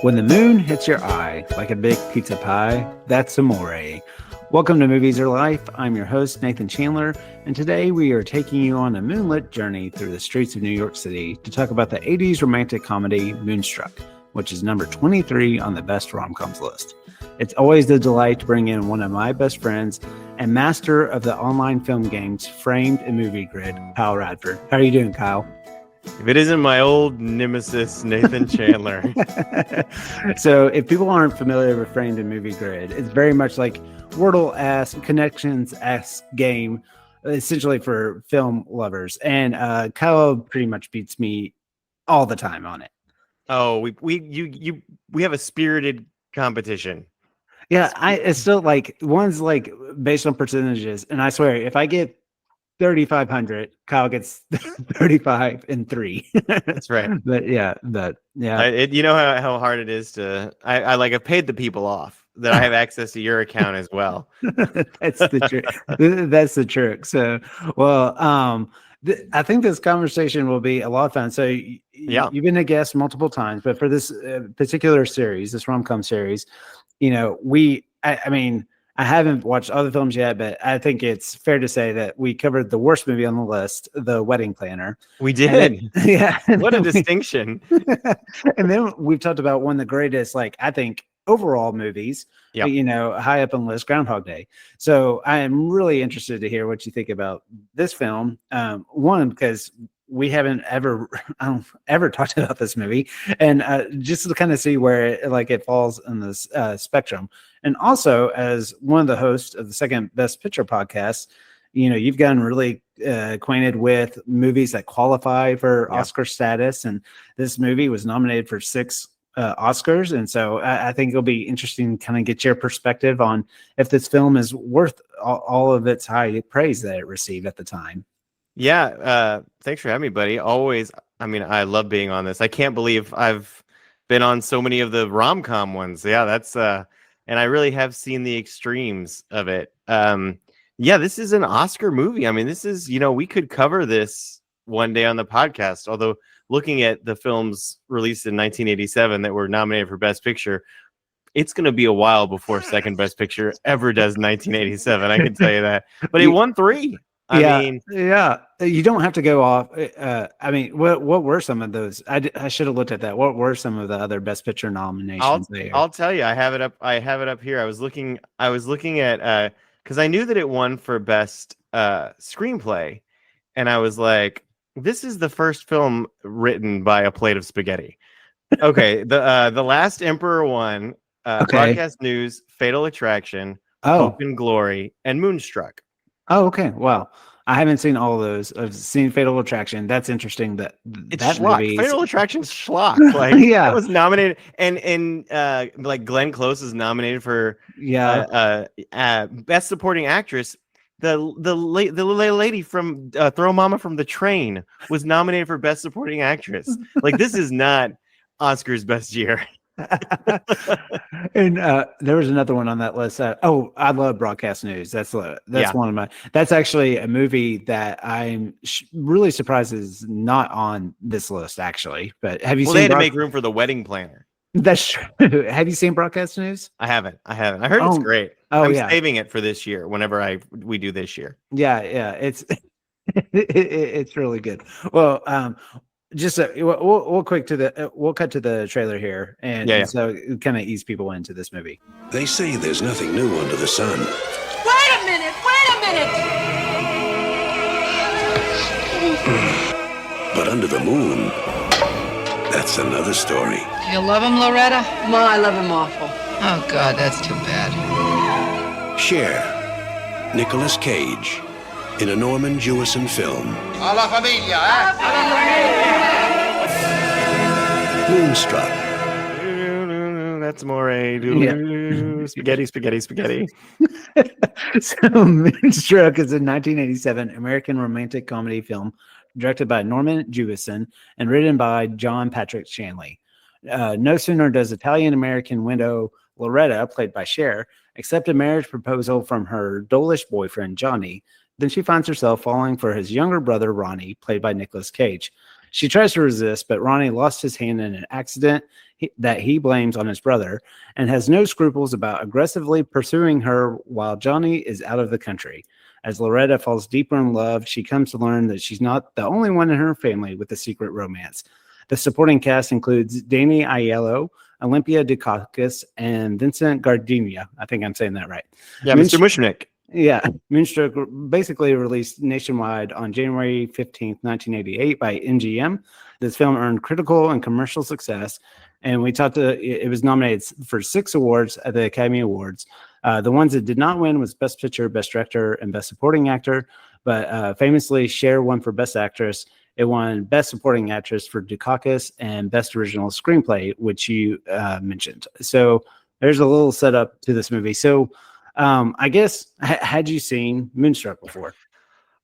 When the moon hits your eye like a big pizza pie, that's amore. Welcome to Movies Are Life. I'm your host, Nathan Chandler, and today we are taking you on a moonlit journey through the streets of New York City to talk about the 80s romantic comedy Moonstruck, which is number 23 on the best rom-coms list. It's always a delight to bring in one of my best friends and master of the online film games Framed and Movie Grid, Kyle Radford. How are you doing, Kyle? If it isn't my old nemesis, Nathan Chandler. So if people aren't familiar with Framed and Movie Grid, it's very much like Wordle-esque, Connections-esque game, essentially for film lovers. And Kyle pretty much beats me all the time on it. Oh, we have a spirited competition. Yeah, it's still like one's like based on percentages, and I swear if I get 3,500, Kyle gets 35 and 3. That's right. But yeah. You know how hard it is to. I like have paid the people off that I have access to your account as well. That's the trick. That's the trick. So, well, I think this conversation will be a lot of fun. So, you've been a guest multiple times, but for this particular series, this rom-com series, I mean, I haven't watched other films yet, but I think it's fair to say that we covered the worst movie on the list, The Wedding Planner. We did. Yeah. What a distinction. And then we've talked about one of the greatest, I think, overall movies, high up on the list, Groundhog Day. So I am really interested to hear what you think about this film. One, because we haven't ever talked about this movie, and just to kind of see where it falls in this spectrum. And also, as one of the hosts of the Second Best Picture podcast, you've gotten really acquainted with movies that qualify for Oscar status, and this movie was nominated for 6 Oscars, and so I think it'll be interesting to kind of get your perspective on if this film is worth all of its high praise that it received at the time. Yeah, thanks for having me, buddy. Always, I mean, I love being on this. I can't believe I've been on so many of the rom-com ones. Yeah, that's and I really have seen the extremes of it. This is an Oscar movie. I mean, this is, we could cover this one day on the podcast, although looking at the films released in 1987 that were nominated for Best Picture, it's going to be a while before Second Best Picture ever does 1987. I can tell you that. But it won 3. I mean, you don't have to go off. I mean, what were some of those? I should have looked at that. What were some of the other Best Picture nominations? I'll tell you. I have it up here. I was looking at because I knew that it won for Best Screenplay, and I was like, this is the first film written by a plate of spaghetti. Okay, the Last Emperor won. Broadcast News, Fatal Attraction, Hope and Glory, and Moonstruck. Oh, okay. Wow. I haven't seen all of those. I've seen Fatal Attraction. That's interesting. That movie. Fatal Attraction's schlock. That was nominated, and Glenn Close is nominated for Best Supporting Actress. The lady from Throw Mama from the Train was nominated for Best Supporting Actress. This is not Oscar's best year. And there was another one on that list. I love Broadcast News. That's one of my. That's actually a movie that I'm really surprised is not on this list. Actually, but have you seen? They had to make room for The Wedding Planner. That's true. Have you seen Broadcast News? I haven't. I heard it's great. I'm saving it for this year. Whenever we do this year. Yeah. It's it's really good. Well, we'll cut to the trailer here, and so kind of ease people into this movie. They say there's nothing new under the sun. Wait a minute! But under the moon, that's another story. Do you love him, Loretta? Ma, I love him awful. Oh, God, that's too bad. Cher, Nicolas Cage, in a Norman Jewison film. A la familia, eh? Moonstruck. That's more spaghetti. So Moonstruck is a 1987 American romantic comedy film directed by Norman Jewison and written by John Patrick Shanley. No sooner does Italian-American widow Loretta, played by Cher, accept a marriage proposal from her dolish boyfriend Johnny, then she finds herself falling for his younger brother Ronnie, played by Nicolas Cage. She tries to resist, but Ronnie lost his hand in an accident that he blames on his brother and has no scruples about aggressively pursuing her while Johnny is out of the country. As Loretta falls deeper in love, she comes to learn that she's not the only one in her family with a secret romance. The supporting cast includes Danny Aiello, Olympia Dukakis, and Vincent Gardenia. I think I'm saying that right. Yeah, Mr. Mushnick. Yeah, Moonstruck basically released nationwide on January 15th, 1988 by MGM. This film earned critical and commercial success, and it was nominated for 6 awards at the Academy Awards. The ones that did not win was Best Picture, Best Director, and Best Supporting Actor, but famously, Cher won for Best Actress. It won Best Supporting Actress for Dukakis and Best Original Screenplay, which you mentioned. So there's a little setup to this movie. So I guess, had you seen Moonstruck before?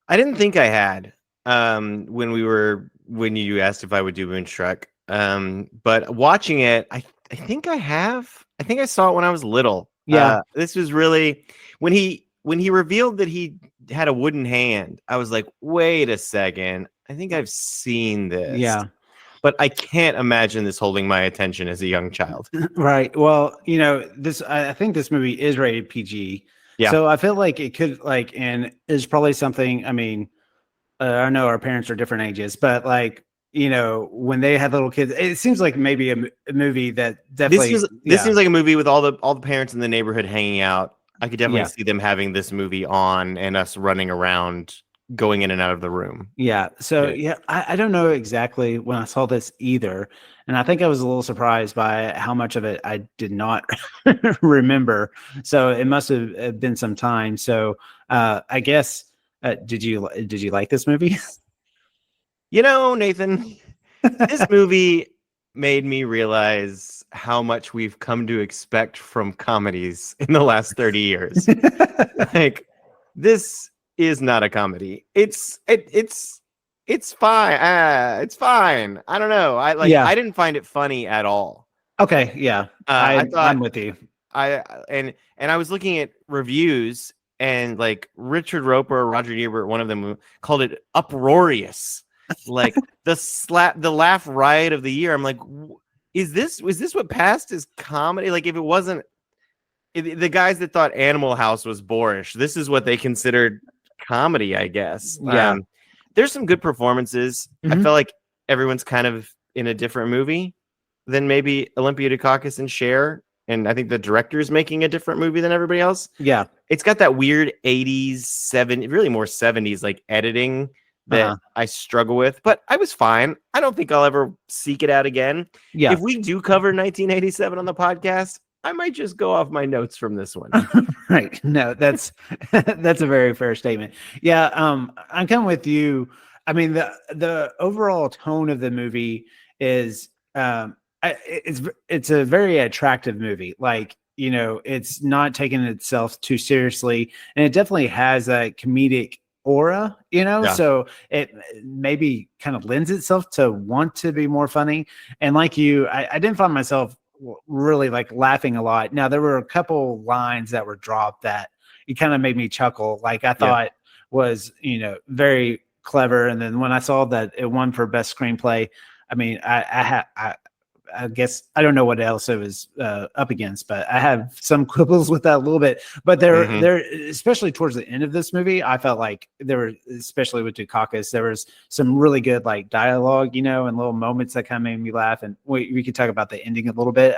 I didn't think I had when you asked if I would do Moonstruck. But watching it, I think I have. I think I saw it when I was little. Yeah. This was really when he revealed that he had a wooden hand. I was like, wait a second. I think I've seen this. Yeah. But I can't imagine this holding my attention as a young child. Right. Well, I think this movie is rated PG. Yeah. So I feel like it could and is probably something, I mean, I know our parents are different ages, but when they had little kids, it seems like maybe a movie that definitely. This seems like a movie with all the parents in the neighborhood hanging out. I could definitely see them having this movie on and us running around, going in and out of the room. Yeah. So I don't know exactly when I saw this either. And I think I was a little surprised by how much of it I did not remember. So it must have been some time. So I guess, did you like this movie? Nathan, this movie made me realize how much we've come to expect from comedies in the last 30 years. This is not a comedy. It's fine. It's fine. I don't know. I didn't find it funny at all. Okay. Yeah. I'm with you. And I was looking at reviews, and Richard Roper or Roger Ebert, one of them, called it uproarious. The laugh riot of the year. I'm like, was this what passed as comedy? If it wasn't, the guys that thought Animal House was boorish, this is what they considered comedy, I guess. Yeah. There's some good performances. I feel like everyone's kind of in a different movie than maybe Olympia Dukakis and Cher. And I think the director is making a different movie than everybody else. Yeah. It's got that weird 80s, 70s, really more 70s, editing that I struggle with. But I was fine. I don't think I'll ever seek it out again. Yeah. If we do cover 1987 on the podcast, I might just go off my notes from this one. Right. No, that's a very fair statement. Yeah. I'm kind of with you. I mean, the overall tone of the movie is, it's a very attractive movie. It's not taking itself too seriously, and it definitely has a comedic aura, so it maybe kind of lends itself to want to be more funny. And I didn't find myself really laughing a lot. Now, there were a couple lines that were dropped that it kind of made me chuckle. I thought was, very clever. And then when I saw that it won for best screenplay, I mean, I guess I don't know what else it was up against, but I have some quibbles with that a little bit. But there, especially towards the end of this movie, I felt like there were, especially with Dukakis, there was some really good dialogue, and little moments that kind of made me laugh. And we could talk about the ending a little bit.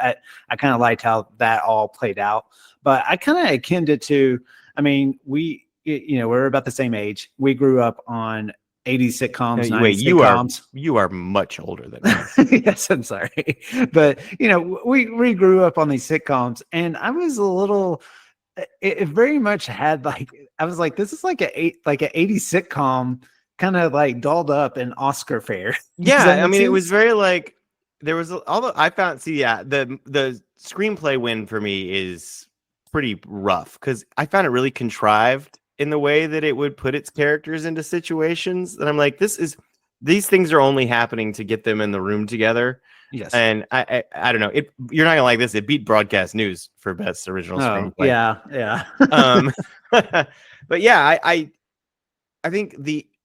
I kind of liked how that all played out, but I kind of akined it to, I mean, we're about the same age. We grew up on 80s sitcoms. Wait, you are much older than me. Yes, I'm sorry, but we grew up on these sitcoms, and I was a little. It very much had I was like, this is like an 80s sitcom, kind of dolled up in Oscar fare. Yeah, I mean, it was very there was although I found the screenplay win for me is pretty rough because I found it really contrived in the way that it would put its characters into situations that I'm like, these things are only happening to get them in the room together. Yes. And I don't know. You're not gonna like this. It beat Broadcast News for best original screenplay. Yeah. But yeah, I think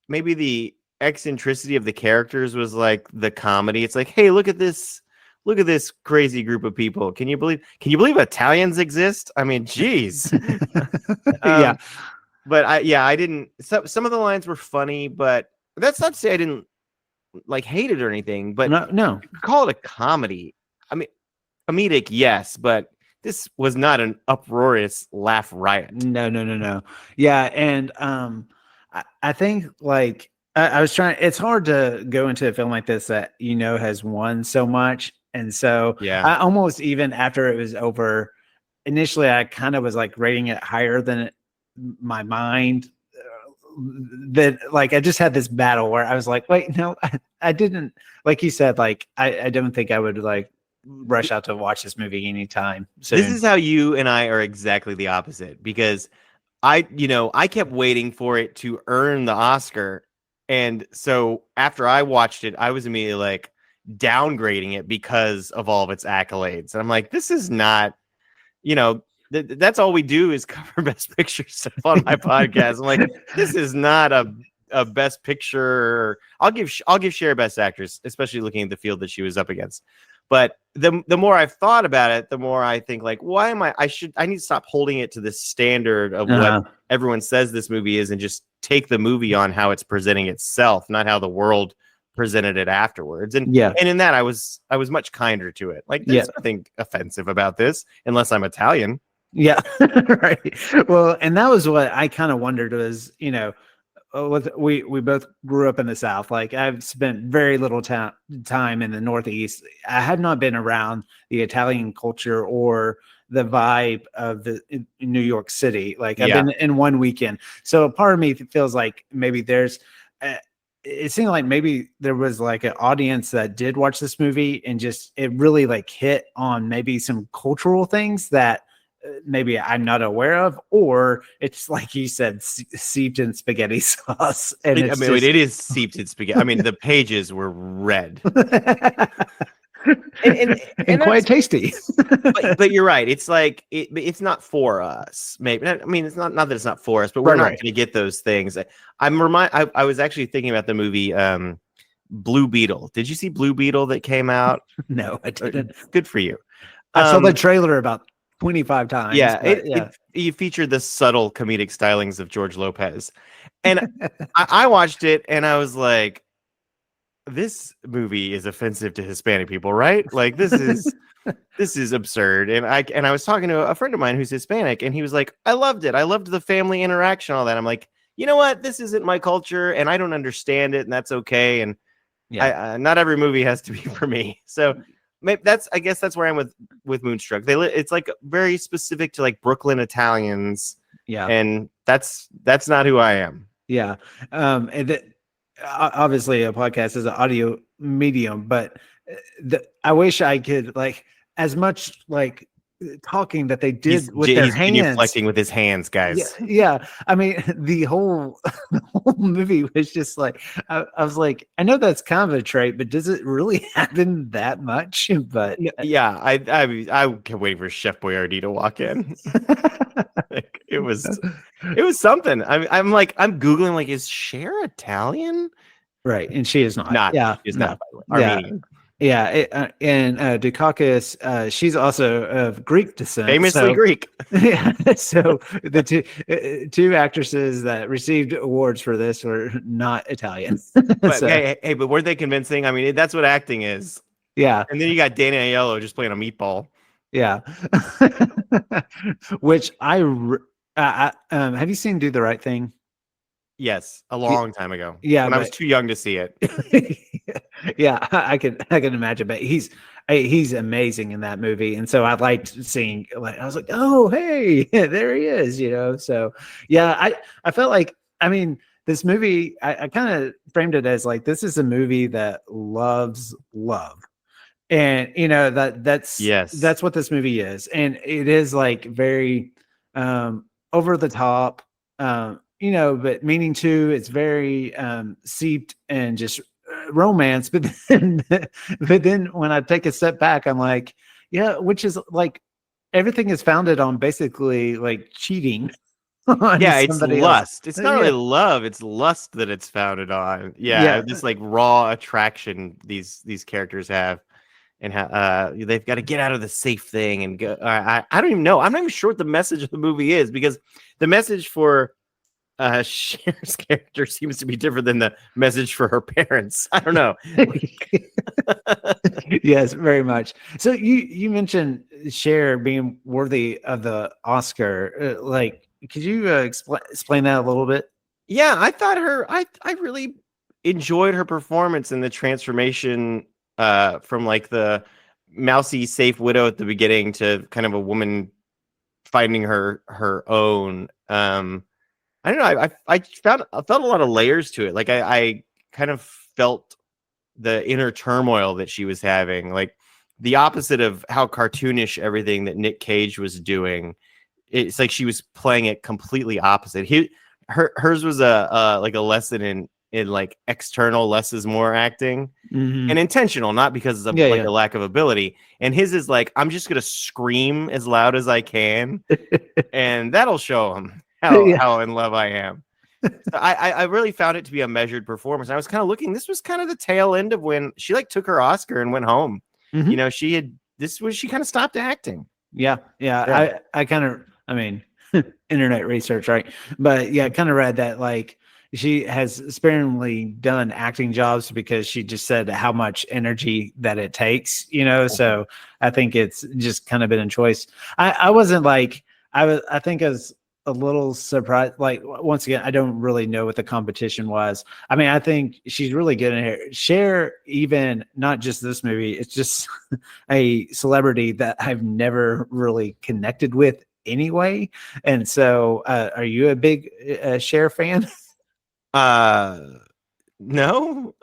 maybe the eccentricity of the characters was like the comedy. It's like, hey, look at this crazy group of people. Can you believe Italians exist? I mean, geez. Yeah. But I didn't. Some of the lines were funny, but that's not to say I didn't like hate it or anything. But no. You could call it a comedy. I mean, comedic, yes, but this was not an uproarious laugh riot. No. Yeah, and I think like I was trying. It's hard to go into a film like this that has won so much, and so I almost, even after it was over, initially I kind of was like rating it higher than my mind. That like I just had this battle where I was like, wait, no, I didn't. Like you said, like I don't think I would like rush out to watch this movie anytime soon. This is how you and I are exactly the opposite, because I kept waiting for it to earn the Oscar. And so after I watched it, I was immediately like downgrading it because of all of its accolades. And I'm like, this is not, that's all we do is cover Best Picture stuff on my podcast. I'm like, this is not a Best Picture. I'll give Cher Best Actress, especially looking at the field that she was up against. But the more I've thought about it, the more I think like, why am I need to stop holding it to the standard of what everyone says this movie is, and just take the movie on how it's presenting itself, not how the world presented it afterwards. And in that I was much kinder to it. Like, there's nothing offensive about this unless I'm Italian. Yeah. Right. Well, and that was what I kind of wondered was, we both grew up in the South. Like, I've spent very little time in the Northeast. I have not been around the Italian culture or the vibe of the New York City. Like, I've been in one weekend. So a part of me feels like maybe there's, it seemed like maybe there was like an audience that did watch this movie and just, it really like hit on maybe some cultural things that maybe I'm not aware of, or it's like you said, seeped in spaghetti sauce. And it is seeped in spaghetti. I mean, the pages were red. and quite tasty. but you're right. It's like it's not for us. Maybe I mean, it's not that it's not for us, but we're not going to get those things. I was actually thinking about the movie Blue Beetle. Did you see Blue Beetle that came out? No, I didn't. Good for you. I saw the trailer about 25 times. It featured the subtle comedic stylings of George Lopez, and I watched it and I was like, this movie is offensive to Hispanic people, right? Like, this is absurd. And I was talking to a friend of mine who's Hispanic, and he was like, I loved it. I loved the family interaction, all that. I'm like, you know what? This isn't my culture, and I don't understand it, and that's okay. And not every movie has to be for me. So I guess that's where I'm with Moonstruck. It's like very specific to like Brooklyn Italians. Yeah. And that's not who I am. Yeah. Obviously a podcast is an audio medium, but I wish I could, like, as much like talking that they did with their hands. He's genuflecting with his hands, guys. Yeah. I mean, the whole movie was just like, I was like, I know that's kind of a trait, but does it really happen that much? But yeah, I kept waiting for Chef Boyardee to walk in. Like, it was something. I'm Googling, like, is Cher Italian? Right. And she is not. She's not Armenian. Yeah, and Dukakis, she's also of Greek descent, famously Greek. Yeah, so the two actresses that received awards for this were not Italian. But hey, but weren't they convincing? I mean, that's what acting is. Yeah, and then you got Dana Aiello just playing a meatball. Yeah, which have you seen Do the Right Thing? Yes, a long time ago. Yeah, when I was too young to see it. Yeah, I can imagine, but he's amazing in that movie, and so I liked seeing. Like, I was like, oh, hey, there he is, So yeah, I felt like, I mean, this movie, I kind of framed it as like, this is a movie that loves love, and that's what this movie is, and it is like very over the top. But meaning too, it's very seeped in just romance. But then when I take a step back, I'm like, yeah, which is like everything is founded on basically like cheating. on Yeah, it's somebody else. lust. It's not really love, it's lust that it's founded on. Yeah, Yeah. this like raw attraction these characters have, and how they've got to get out of the safe thing and go. I don't even know. I'm not even sure what the message of the movie is, because the message for Cher's character seems to be different than the message for her parents. I don't know. Yes, very much. So you mentioned Cher being worthy of the Oscar. Like, could you explain that a little bit? Yeah, I thought I really enjoyed her performance in the transformation from like the mousy safe widow at the beginning to kind of a woman finding her own. I don't know. I felt a lot of layers to it. Like I kind of felt the inner turmoil that she was having, like the opposite of how cartoonish everything that Nick Cage was doing. It's like she was playing it completely opposite. Hers was a like a lesson in like external less is more acting, and intentional, not because of a lack of ability. And his is like, I'm just gonna scream as loud as I can, and that'll show him how in love I am. So I really found it to be a measured performance. I was kind of looking. This was kind of the tail end of when she like took her Oscar and went home. You know, she kind of stopped acting. Yeah. I kind of, I mean, internet research, right? But yeah, kind of read that like she has sparingly done acting jobs because she just said how much energy that it takes, you know. So I think it's just kind of been a choice. I wasn't like, I think I was a little surprised. Like, once again, I don't really know what the competition was. I mean, I think she's really good in here. Cher, even not just this movie, it's just a celebrity that I've never really connected with anyway. And so, are you a big Cher fan? No.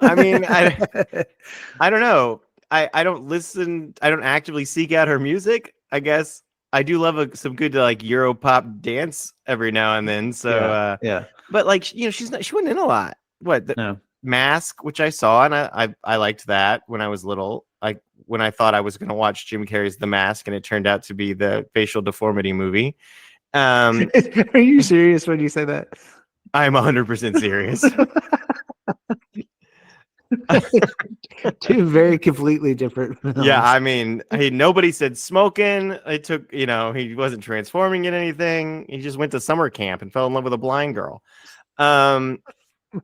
I mean, I don't know. I don't listen. I don't actively seek out her music, I guess. I do love some good like Euro pop dance every now and then. So yeah. But like, you know, she wasn't in a lot. No. Mask, which I saw, and I liked that when I was little. Like when I thought I was gonna watch Jim Carrey's The Mask, and it turned out to be the facial deformity movie. Are you serious when you say that? I'm 100% serious. Two very completely different films. Yeah, I mean, nobody said smoking. It took, you know, he wasn't transforming in anything. He just went to summer camp and fell in love with a blind girl. And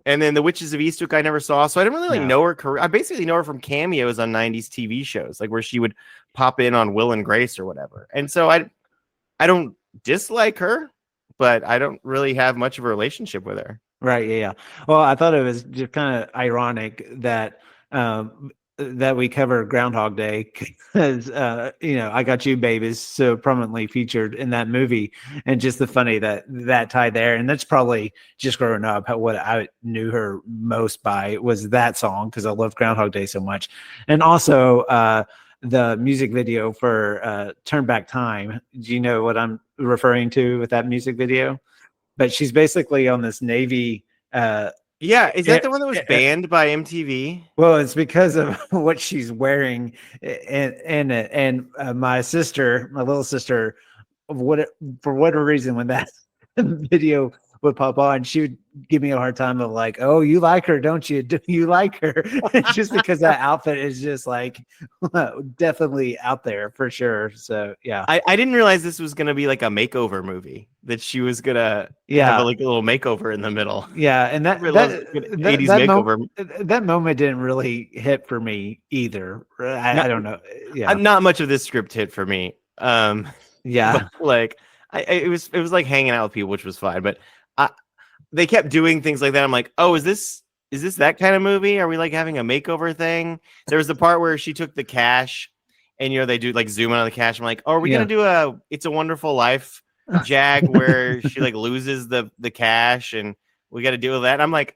then The Witches of Eastwick I never saw, so I didn't really know her career. I basically know her from cameos on 90s TV shows, like where she would pop in on Will and Grace or whatever. And so I don't dislike her, but I don't really have much of a relationship with her. Right. Yeah. Well, I thought it was just kind of ironic that that we cover Groundhog Day because you know, I Got You Babe is so prominently featured in that movie, and just the funny that tie there. And that's probably just growing up what I knew her most by was that song, because I love Groundhog Day so much. And also the music video for Turn Back Time. Do you know what I'm referring to with that music video? But she's basically on this Navy. Yeah, is that the one that was banned by MTV? Well, it's because of what she's wearing, and my little sister, for whatever reason, when that video would pop on, she would give me a hard time of like, "Oh, you like her, don't you? Do you like her?" Just because that outfit is just like definitely out there for sure. So yeah, I didn't realize this was gonna be like a makeover movie, that she was gonna have like a little makeover in the middle. Yeah, and that 80s makeover. That moment didn't really hit for me either. I don't know. Yeah, not much of this script hit for me. Yeah, but, like it was like hanging out with people, which was fine. But they kept doing things like that. I'm like, oh, is this that kind of movie? Are we like having a makeover thing? There was the part where she took the cash, and you know, they do like zoom in on the cash. I'm like, oh, are we gonna do a It's a Wonderful Life jag where she like loses the cash and we got to deal with that? And I'm like,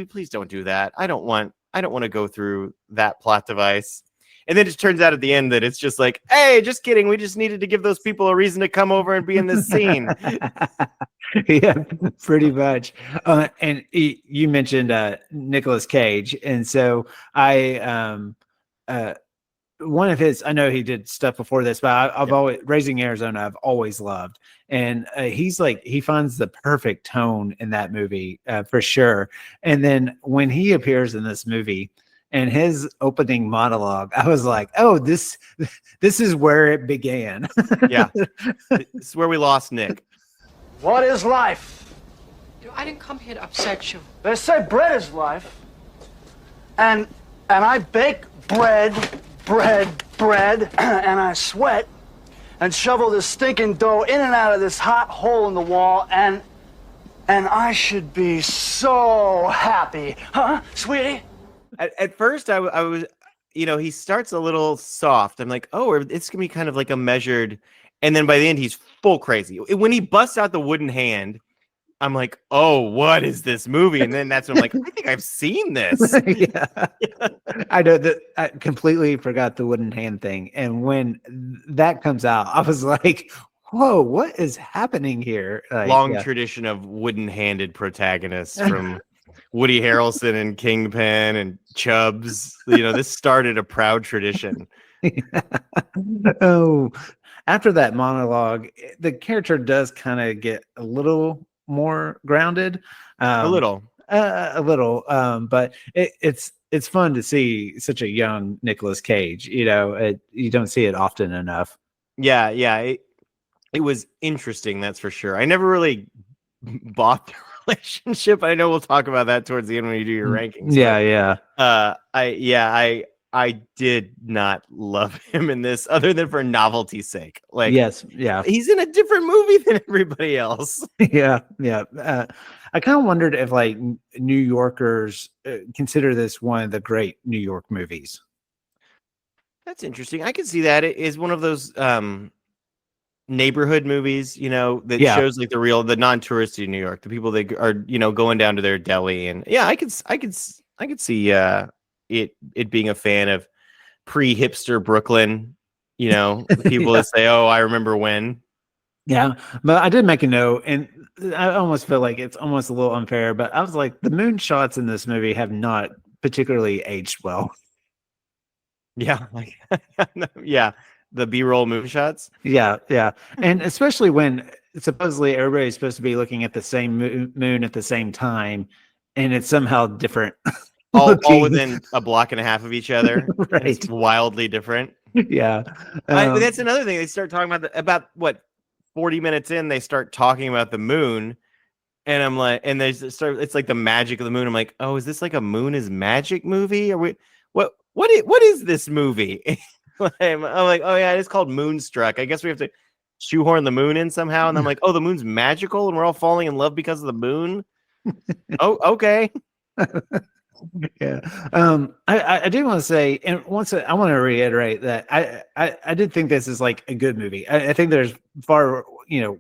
please don't do that. I don't want to go through that plot device. And then it turns out at the end that it's just like, hey, just kidding. We just needed to give those people a reason to come over and be in this scene. Yeah, pretty much. And you mentioned Nicolas Cage, and so I one of his, I know he did stuff before this, but I've always, Raising Arizona, I've always loved. And he's like, he finds the perfect tone in that movie for sure. And then when he appears in this movie and his opening monologue, I was like, oh, this is where it began. Yeah. This is where we lost Nick. What is life? I didn't come here to upset you. They say bread is life. And I bake bread, and I sweat and shovel this stinking dough in and out of this hot hole in the wall, and I should be so happy. Huh, sweetie? At first, I was, he starts a little soft. I'm like, oh, it's going to be kind of like a measured, and then by the end, he's full crazy. When he busts out the wooden hand, I'm like, oh, what is this movie? And then that's when I'm like, I think I've seen this. Yeah. I know that I completely forgot the wooden hand thing. And when that comes out, I was like, whoa, what is happening here? Long tradition of wooden-handed protagonists from Woody Harrelson and Kingpin and Chubbs. This started a proud tradition. Oh, after that monologue, the character does kind of get a little more grounded, a little, but it's fun to see such a young Nicolas Cage. You don't see it often enough. Yeah, it was interesting, that's for sure. I never really bought the relationship. I know we'll talk about that towards the end when you do your rankings. I did not love him in this, other than for novelty's sake. He's in a different movie than everybody else. I kind of wondered if New Yorkers consider this one of the great New York movies. That's interesting. I can see that. It is one of those neighborhood movies, that shows the non-touristy New York, the people that are, going down to their deli, and I could see it being a fan of pre-hipster Brooklyn, people that say, oh, I remember when. Yeah, but I did make a note, and I almost feel like it's almost a little unfair, but I was like, the moon shots in this movie have not particularly aged well. Yeah, the B-roll moon shots. Yeah, and especially when supposedly everybody's supposed to be looking at the same moon at the same time, and it's somehow different. all within a block and a half of each other. Right. It's wildly different. Yeah. That's another thing. They start talking about what 40 minutes in, they start talking about the moon. And I'm like, and it's like the magic of the moon. I'm like, oh, is this like a moon is magic movie? Or what is this movie? I'm like, oh yeah, it's called Moonstruck. I guess we have to shoehorn the moon in somehow. And I'm like, oh, the moon's magical and we're all falling in love because of the moon. Oh, okay. Yeah. I do want to say, and I want to reiterate that I did think this is like a good movie. I think there's far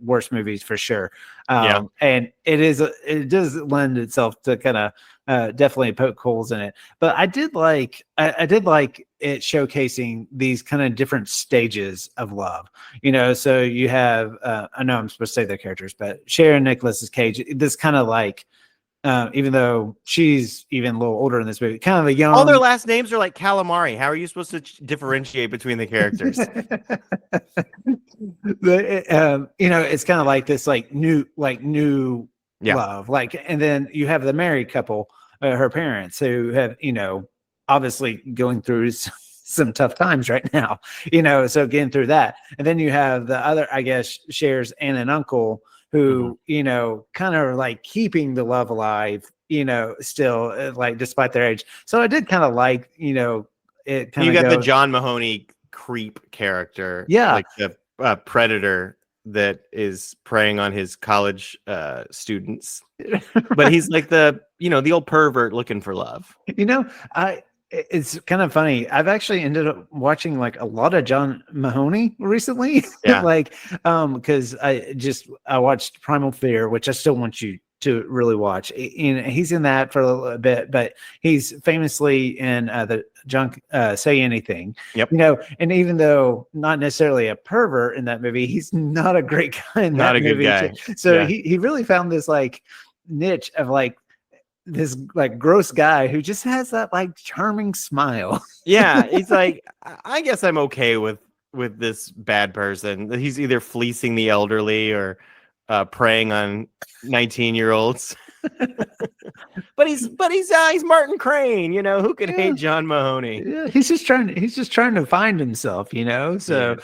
worse movies for sure. And it does lend itself to kind of definitely poke holes in it. But I did like it showcasing these kind of different stages of love. So you have I know I'm supposed to say their characters, but Cher and Nicolas Cage, this kind of like even though she's even a little older in this movie, kind of a young. All their last names are like calamari. How are you supposed to differentiate between the characters? It's kind of like this, new love, and then you have the married couple, her parents, who have, obviously going through some tough times right now, so getting through that, and then you have the other, I guess, Cher's aunt and uncle, who, kind of like keeping the love alive, still despite their age. So I did kind of like, it kind of. You got the John Mahoney creep character. Yeah. Like the predator that is preying on his college students. But he's like the old pervert looking for love. It's kind of funny. I've actually ended up watching a lot of John Mahoney recently. Yeah. Because I watched Primal Fear, which I still want you to really watch. He's in that for a little bit, but he's famously in the Junk Say Anything. Yep. And even though not necessarily a pervert in that movie, he's not a great guy in that movie. Not a good guy. So he really found this niche of this like gross guy who just has that like charming smile. Yeah, he's like, I guess I'm okay with this bad person. He's either fleecing the elderly or preying on 19-year-olds. but he's Martin Crane, who could hate John Mahoney? Yeah, he's just trying to find himself, So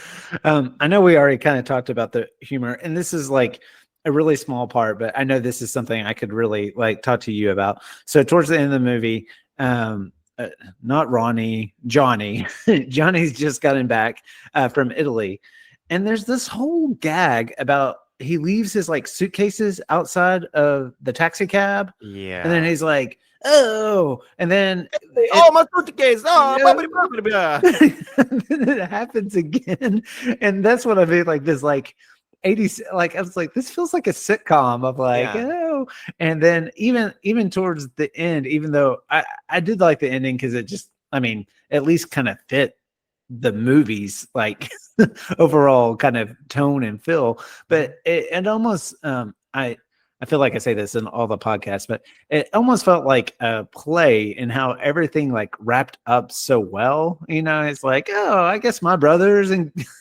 I know we already kind of talked about the humor, and this is like a really small part, but I know this is something I could really like talk to you about. So towards the end of the movie, not Ronnie, Johnny. Johnny's just gotten back from Italy, and there's this whole gag about he leaves his like suitcases outside of the taxi cab. Yeah, and then he's like, "Oh," and then my suitcase. Then it happens again, and that's what I mean. Like this, like 80s, like I was like, this feels like a sitcom of like, oh, and then even towards the end, even though I did like the ending because it just, I mean, at least kind of fit the movie's like overall kind of tone and feel, but it almost I feel like I say this in all the podcasts, but it almost felt like a play in how everything like wrapped up so well. It's like, oh, I guess my brother's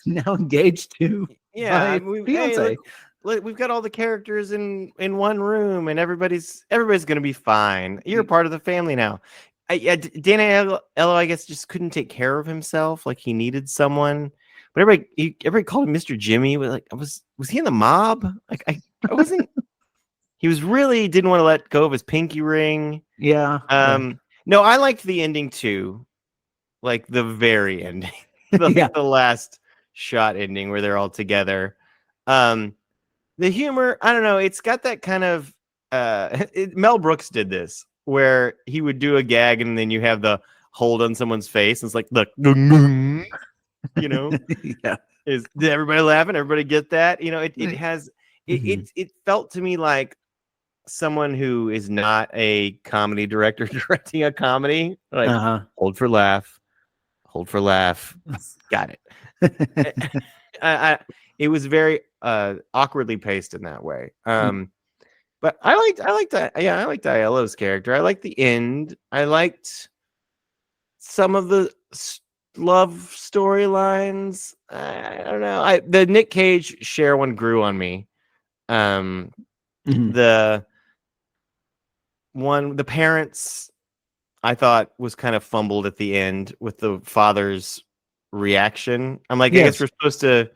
now engaged to fiance. We've got all the characters in one room, and everybody's gonna be fine. You're part of the family now. Daniel, I guess, just couldn't take care of himself. Like he needed someone, but everybody called him Mr. Jimmy. Was he in the mob? Like I wasn't. He was really didn't want to let go of his pinky ring. Yeah. No, I liked the ending too. Like the very ending. The last shot ending where they're all together. The humor, I don't know, it's got that kind of Mel Brooks did this where he would do a gag and then you have the hold on someone's face. And it's like, look, Yeah. Did everybody laughing? Everybody get that? It has it felt to me like someone who is not a comedy director directing a comedy, like hold for laugh, got it. It was very awkwardly paced in that way. But I liked Aiello's character. I liked the end. I liked some of the love storylines. I don't know. The Nick Cage Cher one grew on me. The parents I thought was kind of fumbled at the end with the father's reaction. I'm like, I guess we're supposed to,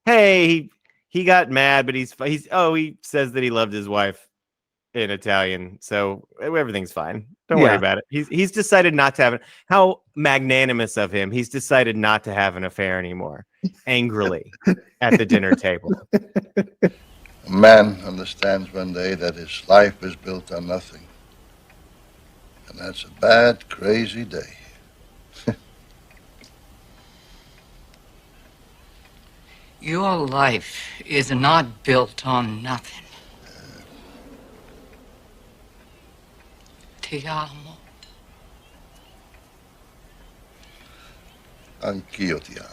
hey, he got mad, but he says that he loved his wife in Italian, so everything's fine. Don't worry about it. He's decided not to have it. How magnanimous of him. He's decided not to have an affair anymore. Angrily at the dinner table. A man understands one day that his life is built on nothing. And that's a bad, crazy day. Your life is not built on nothing. Ti amo. Anch'io ti amo.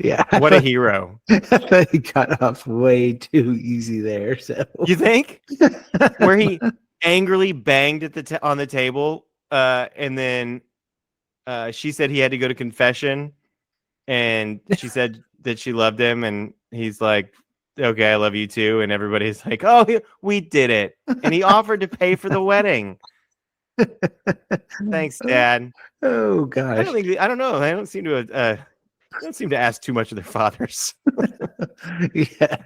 Yeah. What a hero. I thought he got off way too easy there. So you think? Where he angrily banged at on the table, and then she said he had to go to confession, and she said that she loved him, and he's like, okay, I love you too. And everybody's like, oh, we did it. And he offered to pay for the wedding. Thanks, Dad. Oh gosh. I don't know. They don't seem to ask too much of their fathers. Yeah.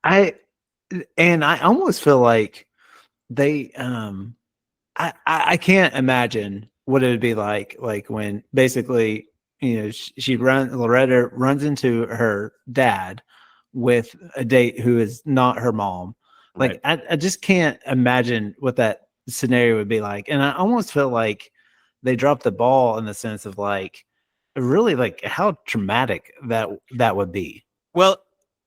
I almost feel like they I can't imagine what it would be like when basically, Loretta runs into her dad with a date who is not her mom. Like, right. I just can't imagine what that scenario would be like. And I almost feel like they dropped the ball in the sense of like, really like how traumatic that would be. Well,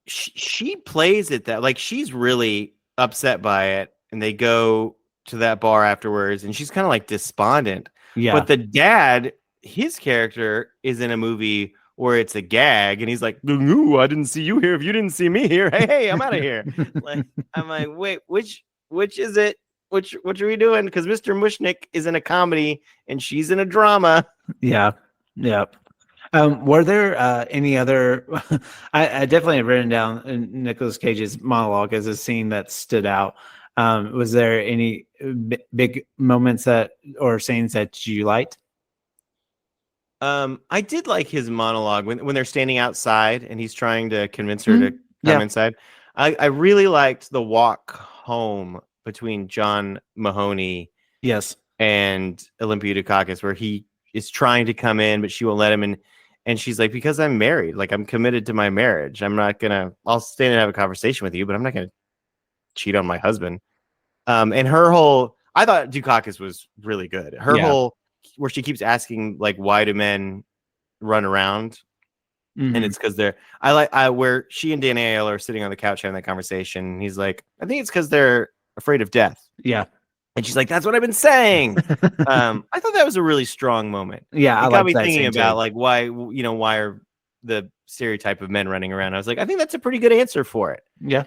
she plays it that like she's really upset by it, and they go to that bar afterwards, and she's kind of like despondent. Yeah. But the dad, his character, is in a movie or it's a gag, and he's like, "Ooh, I didn't see you here. If you didn't see me here, hey, I'm out of here." Like, I'm like, wait, which is it? What are we doing? Because Mr. Mushnick is in a comedy and she's in a drama. Yeah. Were there any other? I definitely have written down Nicolas Cage's monologue as a scene that stood out. Was there any big moments or scenes that you liked? I did like his monologue when they're standing outside and he's trying to convince her to come inside. I really liked the walk home between John Mahoney, and Olympia Dukakis, where he is trying to come in, but she won't let him. And she's like, because I'm married, like I'm committed to my marriage. I'll stand and have a conversation with you, but I'm not gonna cheat on my husband. And her whole, I thought Dukakis was really good. Her whole, where she keeps asking like, why do men run around? And it's because where she and Dan Ayle are sitting on the couch having that conversation. And he's like, I think it's because they're afraid of death. Yeah. And she's like, that's what I've been saying. I thought that was a really strong moment. Yeah. It got me thinking about like why are the stereotype of men running around? I was like, I think that's a pretty good answer for it. Yeah.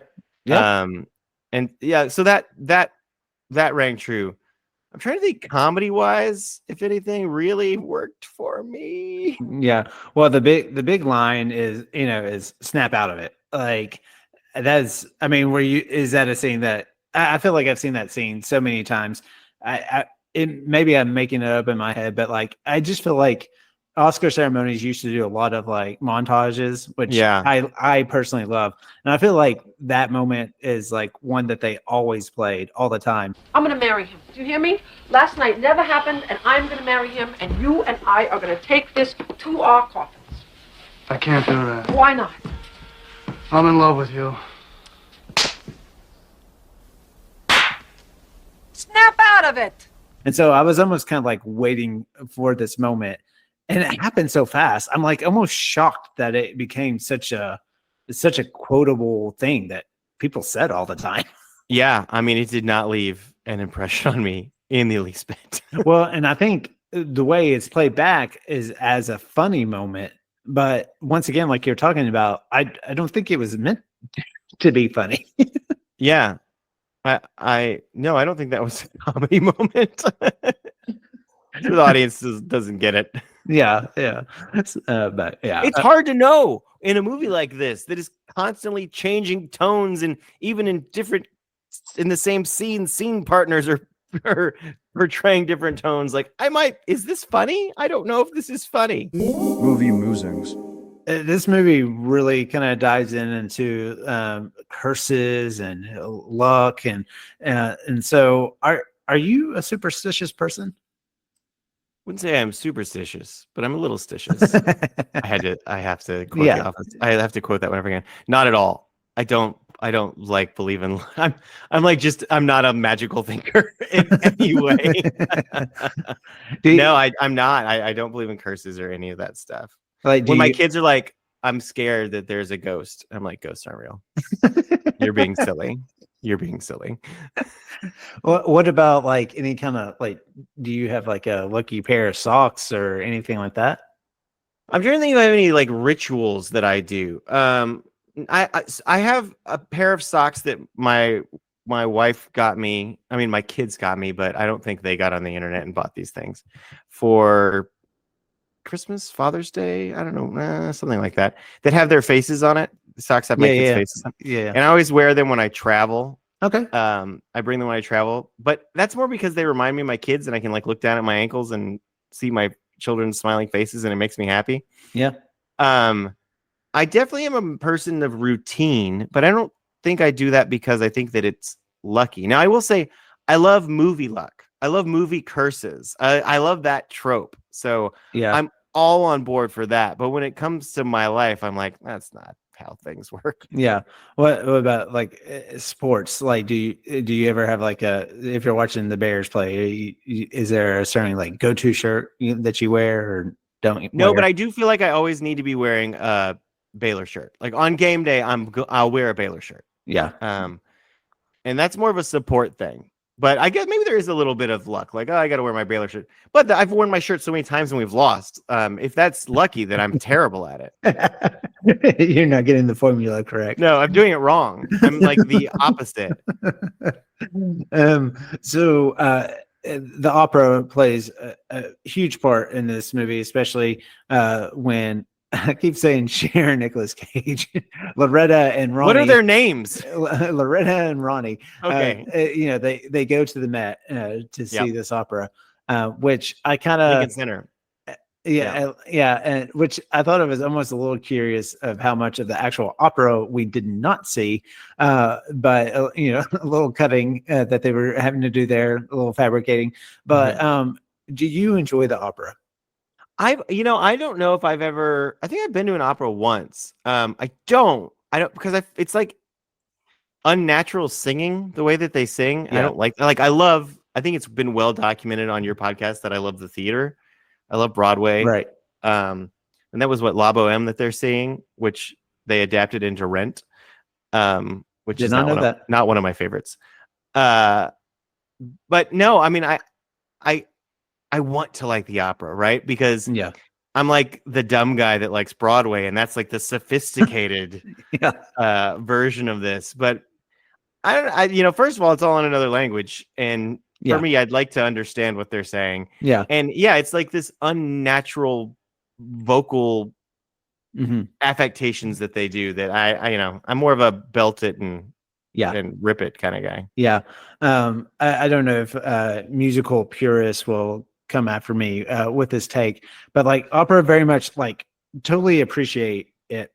So that rang true. I'm trying to think comedy wise, if anything really worked for me. Yeah. Well, the big line is snap out of it. Like is that a scene that I feel like I've seen that scene so many times. Maybe I'm making it up in my head, but like, I just feel like Oscar ceremonies used to do a lot of like montages, which I personally love. And I feel like that moment is like one that they always played all the time. I'm going to marry him. Do you hear me? Last night never happened, and I'm going to marry him, and you and I are going to take this to our coffins. I can't do that. Why not? I'm in love with you. Snap out of it. And so I was almost kind of like waiting for this moment. And it happened so fast. I'm like almost shocked that it became such a quotable thing that people said all the time. Yeah, I mean, it did not leave an impression on me in the least bit. Well, and I think the way it's played back is as a funny moment. But once again, like you're talking about, I don't think it was meant to be funny. Yeah. I don't think that was a comedy moment. The audience doesn't get it. Yeah. But yeah, it's hard to know in a movie like this that is constantly changing tones, and even in the same scene partners are portraying different tones. Like, is this funny? I don't know if this is funny. Movie Musings. This movie really kind of dives into curses and luck, and so are you a superstitious person? Wouldn't say I'm superstitious, but I'm a little stitious. I have to quote the office. I have to quote that whenever I can. Not at all. I don't like believe in. I'm not a magical thinker in any way. No, I'm not. I don't believe in curses or any of that stuff. Like, when my kids are like, I'm scared that there's a ghost, I'm like, ghosts aren't real. You're being silly. What about like any kind of like, do you have like a lucky pair of socks or anything like that? I'm trying to think if I have any like rituals that I do. I have a pair of socks that my wife got me. I mean, my kids got me, but I don't think they got on the internet and bought these things for Christmas, Father's Day. I don't know, something like that. That have their faces on it. The socks have my kids' faces on. Yeah. And I always wear them when I travel. Okay. I bring them when I travel, but that's more because they remind me of my kids, and I can like look down at my ankles and see my children's smiling faces, and it makes me happy. Yeah. I definitely am a person of routine, but I don't think I do that because I think that it's lucky. Now, I will say I love movie luck. I love movie curses. I love that trope. So yeah, I'm all on board for that. But when it comes to my life, I'm like, that's not how things work. Yeah. What about like sports? Like, do you ever have like if you're watching the Bears play, is there a certain like go-to shirt that you wear or don't? No, but I do feel like I always need to be wearing a Baylor shirt. Like on game day, I'll wear a Baylor shirt. Yeah. And that's more of a support thing But I guess maybe there is a little bit of luck. Like, oh, I got to wear my Baylor shirt. But I've worn my shirt so many times and we've lost. If that's lucky, then I'm terrible at it. You're not getting the formula correct. No, I'm doing it wrong. I'm like the opposite. So the opera plays a huge part in this movie, especially when I keep saying Cher, Nicolas Cage, Loretta and Ronnie. What are their names? Loretta and Ronnie. Okay. They go to the Met to see this opera, which I kind of Lincoln Center. And which I thought it was almost a little curious of how much of the actual opera we did not see, but a little cutting that they were having to do there, a little fabricating. But do you enjoy the opera? I don't know if I've ever. I think I've been to an opera once. I don't because it's like unnatural singing the way that they sing. Yeah. I don't like. I think it's been well documented on your podcast that I love the theater. I love Broadway. Right. And that was what La Boheme that they're seeing, which they adapted into Rent. Which is not one of my favorites. But no, I mean, I want to like the opera, right? Because I'm like the dumb guy that likes Broadway, and that's like the sophisticated version of this. But first of all, it's all in another language, and for me, I'd like to understand what they're saying. Yeah, and it's like this unnatural vocal affectations that they do that I'm more of a belt it and rip it kind of guy. Yeah, I don't know if musical purists will come after me with this take, but like opera very much like totally appreciate it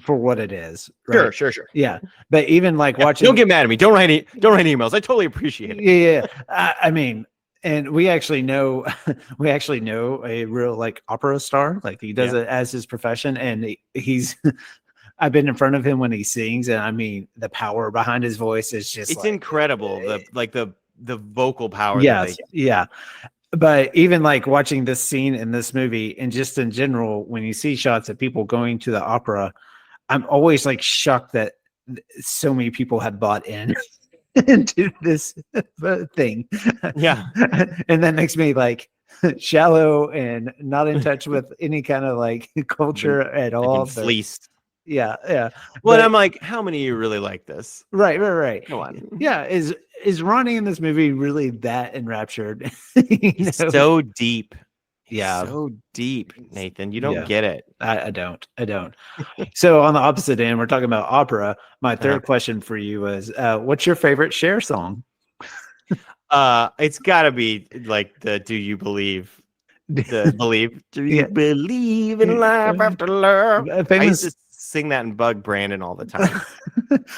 for what it is. Right? Sure. Yeah, but even like watching. Don't get mad at me. Don't write emails. I totally appreciate it. Yeah. I mean, and we actually know a real like opera star. Like he does it as his profession, and he's. I've been in front of him when he sings, and I mean the power behind his voice is just incredible. The vocal power. Yes, yeah. But even like watching this scene in this movie and just in general, when you see shots of people going to the opera, I'm always like shocked that so many people have bought into this thing. Yeah. And that makes me like shallow and not in touch with any kind of like culture at all. Fleeced. Yeah. Well, but I'm like, how many of you really like this? Right. Come on. Yeah. Is Ronnie in this movie really that enraptured? So deep. Yeah. So deep, Nathan. You don't get it. I don't. So on the opposite end, we're talking about opera. My third question for you is, what's your favorite Cher song? It's gotta be like the Do You Believe? Do you believe in life after love? I used to sing that and bug Brandon all the time.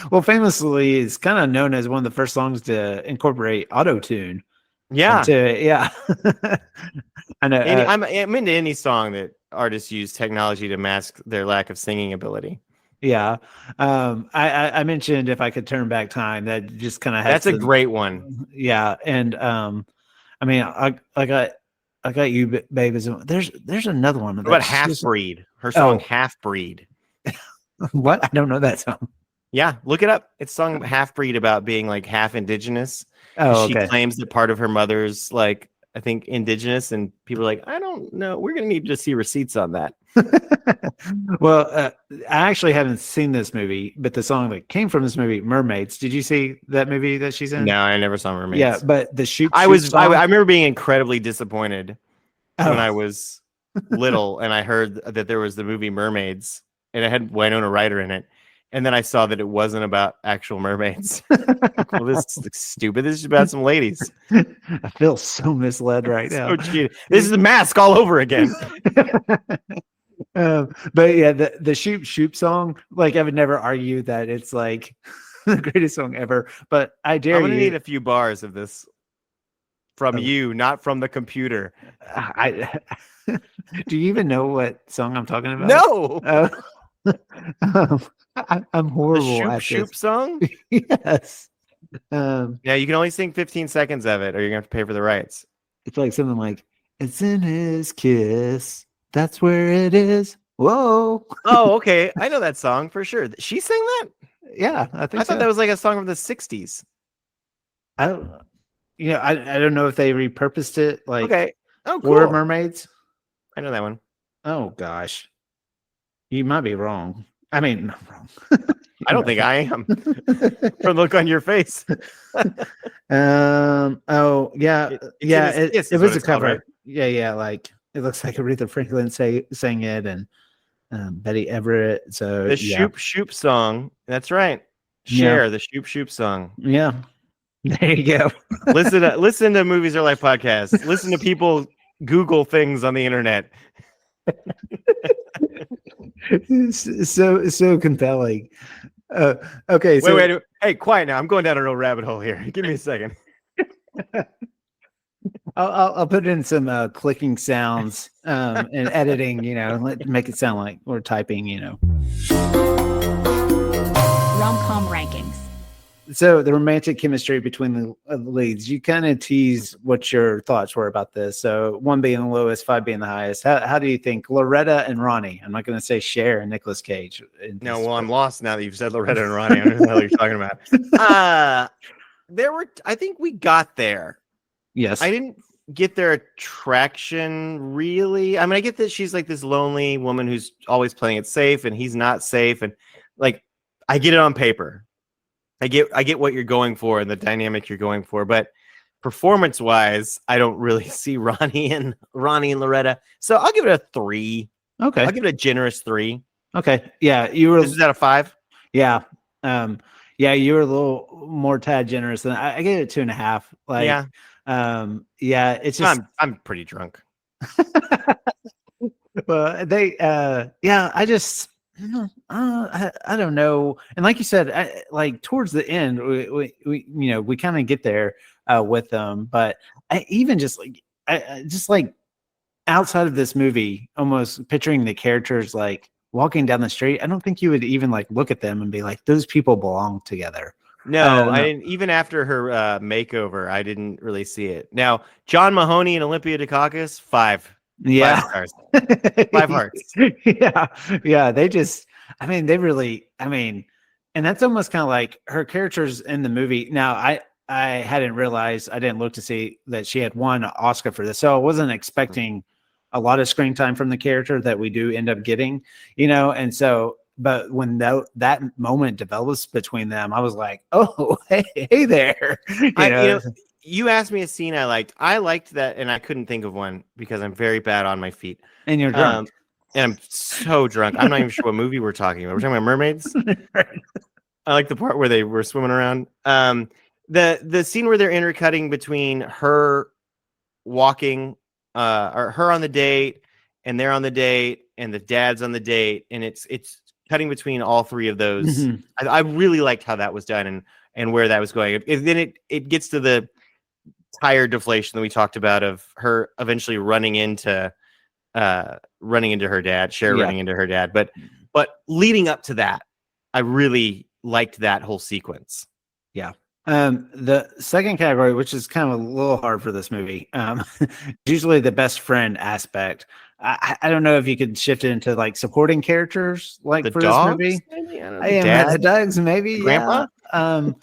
Well, famously, it's kind of known as one of the first songs to incorporate auto-tune. Yeah. I know. I'm into any song that artists use technology to mask their lack of singing ability. Yeah. I mentioned If I Could Turn Back Time. That just kind of has a great one. Yeah. And I mean, I got you, babe. There's another one. What about Half Breed? Her song Half Breed. What? I don't know that song. Yeah, look it up. It's sung Half Breed about being like half indigenous. Oh, she claims that part of her mother's like I think indigenous, and people are like, I don't know. We're gonna need to see receipts on that. Well, I actually haven't seen this movie, but the song that came from this movie, Mermaids. Did you see that movie that she's in? No, I never saw Mermaids. Yeah, but the shoot. I remember being incredibly disappointed when I was little, and I heard that there was the movie Mermaids, and it had Winona Ryder in it. And then I saw that it wasn't about actual mermaids. Well, this is stupid. This is about some ladies. I feel so misled right now. So cheated. This is The Mask all over again. But yeah, the Shoop song, like I would never argue that it's like the greatest song ever. But I dare I'm gonna need a few bars of this from you, not from the computer. Do you even know what song I'm talking about? No. I'm horrible the at Shoop this song. Yes. Yeah, you can only sing 15 seconds of it, or you're gonna have to pay for the rights. It's like something like, "It's in his kiss. That's where it is." Whoa. Oh, okay. I know that song for sure. She sang that? Yeah, I thought that was like a song from the 60s. I don't know if they repurposed it. Like, Okay. Oh, cool. Were mermaids? I know that one. Oh gosh, you might be wrong. I mean, not wrong. I don't think I am. From the look on your face. Oh yeah, It was a called, cover. right? Yeah. Like it looks like Aretha Franklin sang it, and Betty Everett. So The Shoop Shoop song. That's right. Share the Shoop Shoop song. Yeah. There you go. listen to Movies Are Life podcast. Listen to people Google things on the internet. so compelling. Okay. So wait. Hey, quiet now. I'm going down a real rabbit hole here. Give me a second. I'll put in some clicking sounds and editing. Make it sound like we're typing. Rom-Com Rankings. So the romantic chemistry between the leads, you kind of tease what your thoughts were about this. So 1 being the lowest, 5 being the highest. How do you think Loretta and Ronnie? I'm not going to say Cher and Nicolas Cage. No, well, I'm lost now that you've said Loretta and Ronnie. I don't know what you're talking about. I think we got there. Yes. I didn't get their attraction really. I mean, I get that she's like this lonely woman who's always playing it safe and he's not safe. And like, I get it on paper. I get what you're going for and the dynamic you're going for, but performance-wise, I don't really see Ronnie and Loretta. So I'll give it a 3. Okay. I'll give it a generous 3. Okay. Yeah, you were. This is at a 5. Yeah. You were a little more tad generous than I gave it 2.5. Like, yeah. It's just I'm pretty drunk. Well, I just. I don't know. And like you said, like towards the end, we kind of get there with them. But even just like outside of this movie, almost picturing the characters like walking down the street, I don't think you would even like look at them and be like, those people belong together. No, I didn't. Even after her makeover, I didn't really see it. Now, John Mahoney and Olympia Dukakis, 5. Yeah. 5 stars. 5 hearts. Yeah. They really, and that's almost kind of like her characters in the movie. Now, I hadn't realized, I didn't look to see that she had won an Oscar for this. So I wasn't expecting a lot of screen time from the character that we do end up getting, and so, but when that moment develops between them, I was like, oh, hey there. You asked me a scene I liked. I liked that, and I couldn't think of one because I'm very bad on my feet. And you're drunk. And I'm so drunk. I'm not even sure what movie we're talking about. We're talking about mermaids. I like the part where they were swimming around. The scene where they're intercutting between her walking, or her on the date, and they're on the date, and the dad's on the date, and it's cutting between all 3 of those. Mm-hmm. I really liked how that was done and where that was going. Then it gets to the tire deflation that we talked about of her eventually running into her dad, Cher running into her dad. But leading up to that, I really liked that whole sequence. Yeah. The second category, which is kind of a little hard for this movie, usually the best friend aspect. I don't know if you could shift it into like supporting characters, like the for dogs, this movie. Maybe? I don't know, the dogs, maybe. Grandpa. But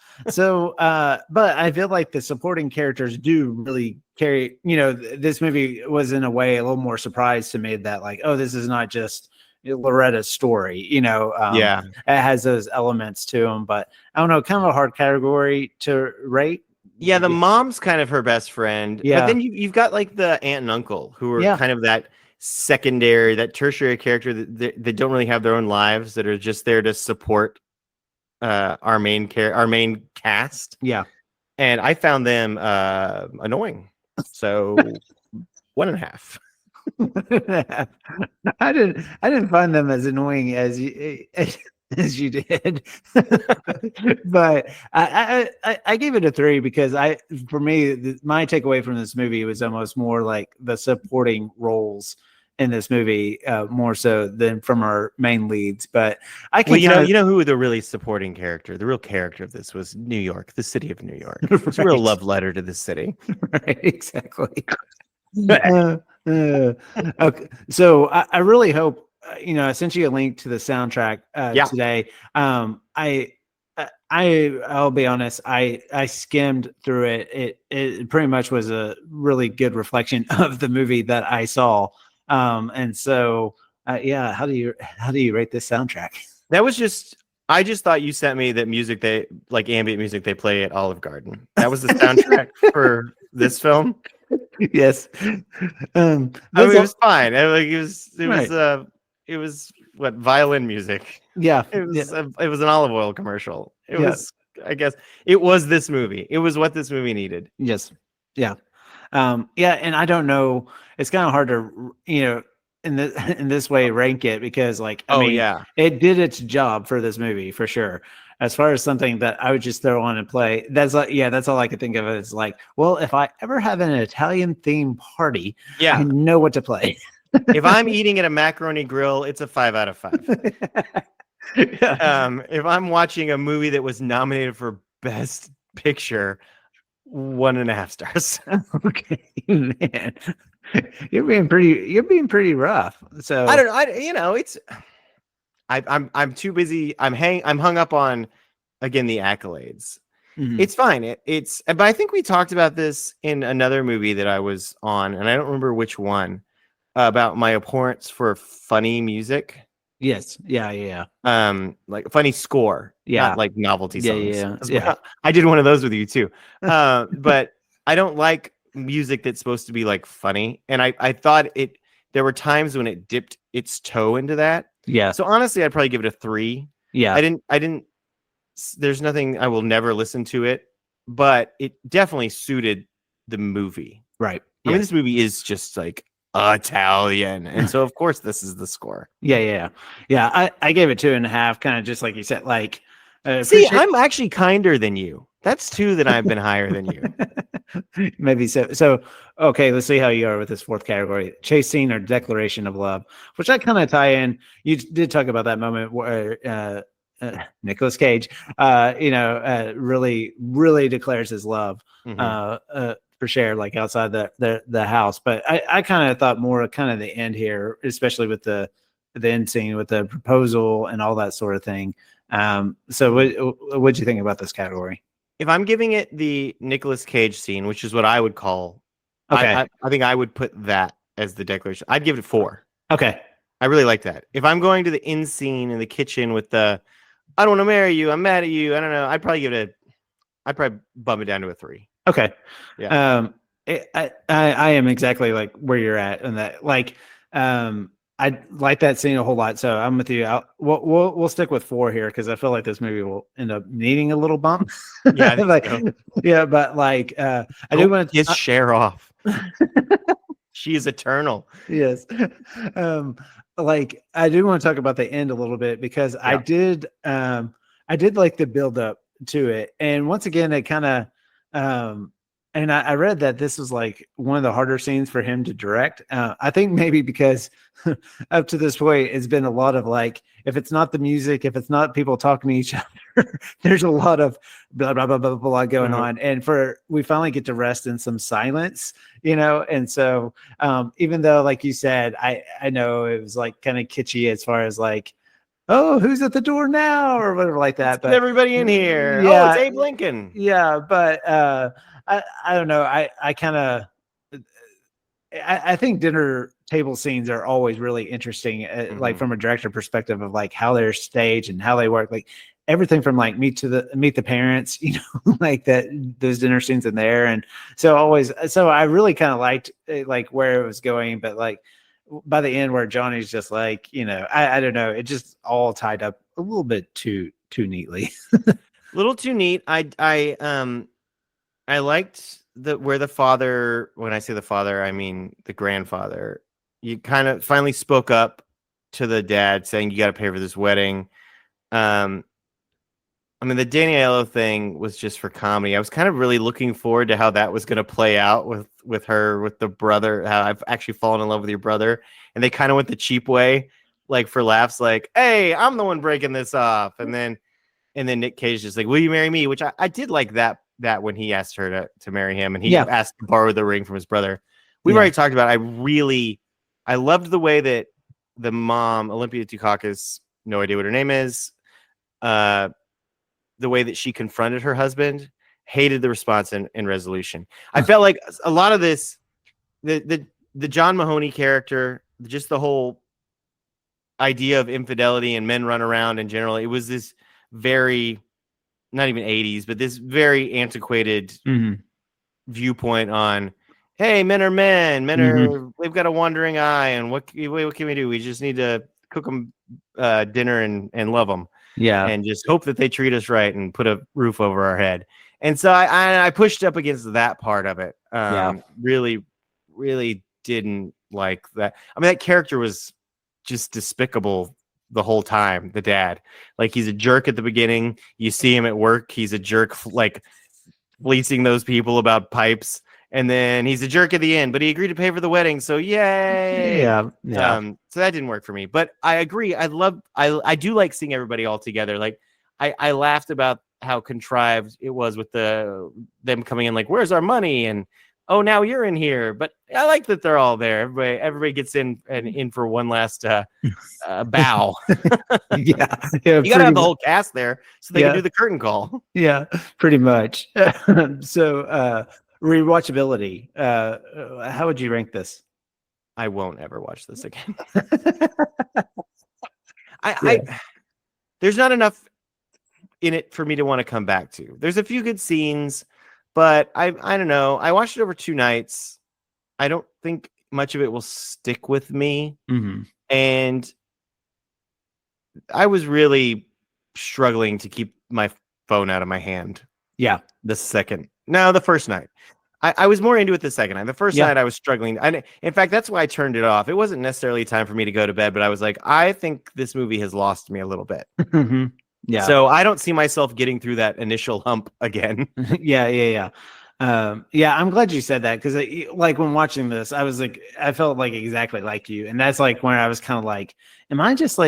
I feel like the supporting characters do really carry. This movie was in a way a little more surprise to me that like, oh, this is not just Loretta's story. It has those elements to them. But I don't know, kind of a hard category to rate. Yeah, the mom's kind of her best friend. Yeah. But then you've got like the aunt and uncle who are kind of that secondary, that tertiary character that don't really have their own lives, that are just there to support our main cast. Yeah. And I found them annoying. So 1.5. I didn't find them as annoying as you did. But I gave it a 3 because for me, my takeaway from this movie was almost more like the supporting roles in this movie, more so than from our main leads. But I can, you know who the really supporting character, the real character of this was New York, the city of New York. It's a real love letter to the city. Right, exactly. Okay, so I really hope I sent you a link to the soundtrack today. I'll be honest. I skimmed through it. It pretty much was a really good reflection of the movie that I saw. And so yeah, how do you rate this soundtrack? That was just. I just thought you sent me that music they like ambient music they play at Olive Garden. That was the soundtrack for this film. Yes. I mean, it was fine. It was what violin music. Yeah. It was an olive oil commercial. It was, I guess, it was this movie. It was what this movie needed. Yes. Yeah. Yeah. And I don't know. It's kind of hard to, in this way rank it because I mean, it did its job for this movie for sure. As far as something that I would just throw on and play, that's all I could think of. It's like, well, if I ever have an Italian themed party, I know what to play. If I'm eating at a macaroni grill, it's a 5 out of 5. If I'm watching a movie that was nominated for Best Picture, 1.5 stars. Okay, man, you're being pretty rough. So I don't know. It's I'm too busy. I'm hung up on again the accolades. Mm-hmm. It's fine. But I think we talked about this in another movie that I was on, and I don't remember which one. About my abhorrence for funny music. Yes. Yeah. Like funny score. Yeah. Not like novelty songs. Yeah. I did one of those with you too. But I don't like music that's supposed to be like funny. And I thought there were times when it dipped its toe into that. Yeah. So honestly, I'd probably give it a 3. Yeah. I didn't, there's nothing, I will never listen to it, but it definitely suited the movie. Right. I mean, this movie is just like Italian, and so of course this is the score. Yeah. I gave it 2.5, kind of just like you said. Like, see, I'm actually kinder than you. That's 2 that I've been higher than you. Maybe so. So okay, let's see how you are with this 4th category: chase scene or declaration of love, which I kind of tie in. You did talk about that moment where Nicolas Cage, really, really declares his love. Mm-hmm. For sure, like outside the house. But I kind of thought more of kind of the end here, especially with the end scene with the proposal and all that sort of thing. So what'd you think about this category? If I'm giving it the Nicolas Cage scene, which is what I would call, okay, I think I would put that as the declaration. I'd give it 4. Okay. I really like that. If I'm going to the end scene in the kitchen with the, I don't want to marry you, I'm mad at you, I don't know, I'd probably bump it down to a 3. Okay. Yeah. I am exactly like where you're at in that. Like, I like that scene a whole lot. So I'm with you. We'll stick with 4 here because I feel like this movie will end up needing a little bump. Yeah. Yeah, but like, I do want to share off. She is eternal. Yes. Like I do want to talk about the end a little bit because I did like the build up to it, and once again, it kind of. And I read that this was like one of the harder scenes for him to direct. I think maybe because up to this point, it's been a lot of like, if it's not the music, if it's not people talking to each other, there's a lot of blah, blah, blah, blah, blah going on. And we finally get to rest in some silence, And so even though, like you said, I know it was like kind of kitschy as far as like, oh, who's at the door now or whatever like that. But everybody in here. Yeah, oh, it's Abe Lincoln. Yeah, but I don't know. I kind of I think dinner table scenes are always really interesting, like from a director perspective of like how they're staged and how they work. Like everything from like meet the parents, like those dinner scenes in there. And so I really kind of liked like where it was going, but like by the end where Johnny's just like, I don't know, it just all tied up a little bit too neatly. A little too neat. I liked where the father, when I say the father, I mean the grandfather, you kind of finally spoke up to the dad saying, you got to pay for this wedding. I mean, the Danny Aiello thing was just for comedy. I was kind of really looking forward to how that was going to play out with her, with the brother, how I've actually fallen in love with your brother. And they kind of went the cheap way, like for laughs, like, hey, I'm the one breaking this off. And then Nick Cage just like, will you marry me? Which I did like that when he asked her to marry him and he asked to borrow the ring from his brother. We've already talked about it. I loved the way that the mom, Olympia Dukakis, no idea what her name is, the way that she confronted her husband. Hated the response and resolution. I felt like a lot of this, the John Mahoney character, just the whole idea of infidelity and men run around in general, it was this very, not even 80s, but this very antiquated viewpoint on, hey, men are men. Men are, they've got a wandering eye, and what can we do? We just need to cook them dinner and love them. Yeah. And just hope that they treat us right and put a roof over our head. And so I pushed up against that part of it. Really, really didn't like that. I mean, that character was just despicable the whole time. The dad, like, he's a jerk at the beginning. You see him at work. He's a jerk, like fleecing those people about pipes. And then he's a jerk at the end, but he agreed to pay for the wedding. So yay. Yeah. So that didn't work for me, but I agree. I do like seeing everybody all together. Like I laughed about how contrived it was with them coming in, like, where's our money? And, oh, now you're in here. But I like that they're all there. Everybody gets in for one last bow. Yeah. You gotta have the whole cast there so they can do the curtain call. Yeah, pretty much. So rewatchability. How would you rank this? I won't ever watch this again. There's not enough in it for me to want to come back to. There's a few good scenes, but I don't know. I watched it over 2 nights. I don't think much of it will stick with me. And I was really struggling to keep my phone out of my hand. Yeah. The first night. I was more into it the second night. The first night I was struggling. In fact, that's why I turned it off. It wasn't necessarily time for me to go to bed, but I was like, I think this movie has lost me a little bit. Yeah. So I don't see myself getting through that initial hump again. Yeah. I'm glad you said that, because like when watching this, I was like, I felt like exactly like you, and that's like when I was kind of like, am I just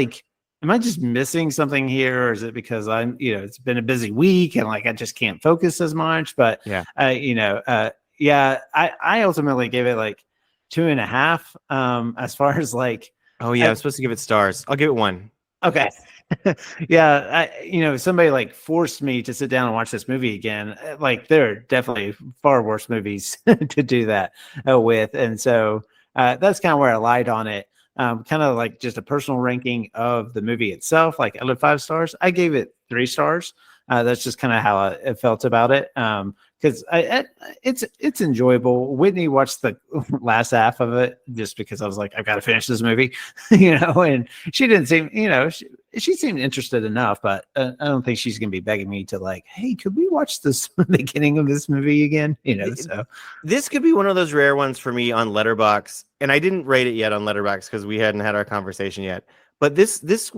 missing something here, or is it because I'm, it's been a busy week and like I just can't focus as much? But I ultimately gave it like 2.5. As far as like, I'm supposed to give it stars. I'll give it 1. Okay. Yeah, somebody like forced me to sit down and watch this movie again. Like, there are definitely far worse movies to do that with, and so that's kind of where I lied on it. Kind of like just a personal ranking of the movie itself. Like, out of 5 stars, I gave it 3 stars. That's just kind of how I felt about it. Because it's enjoyable. Whitney watched the last half of it just because I was like, I've got to finish this movie, and she didn't seem, she seemed interested enough, but I don't think she's going to be begging me to like, hey, could we watch this beginning of this movie again? So this could be one of those rare ones for me on Letterboxd, and I didn't rate it yet on Letterboxd because we hadn't had our conversation yet. But this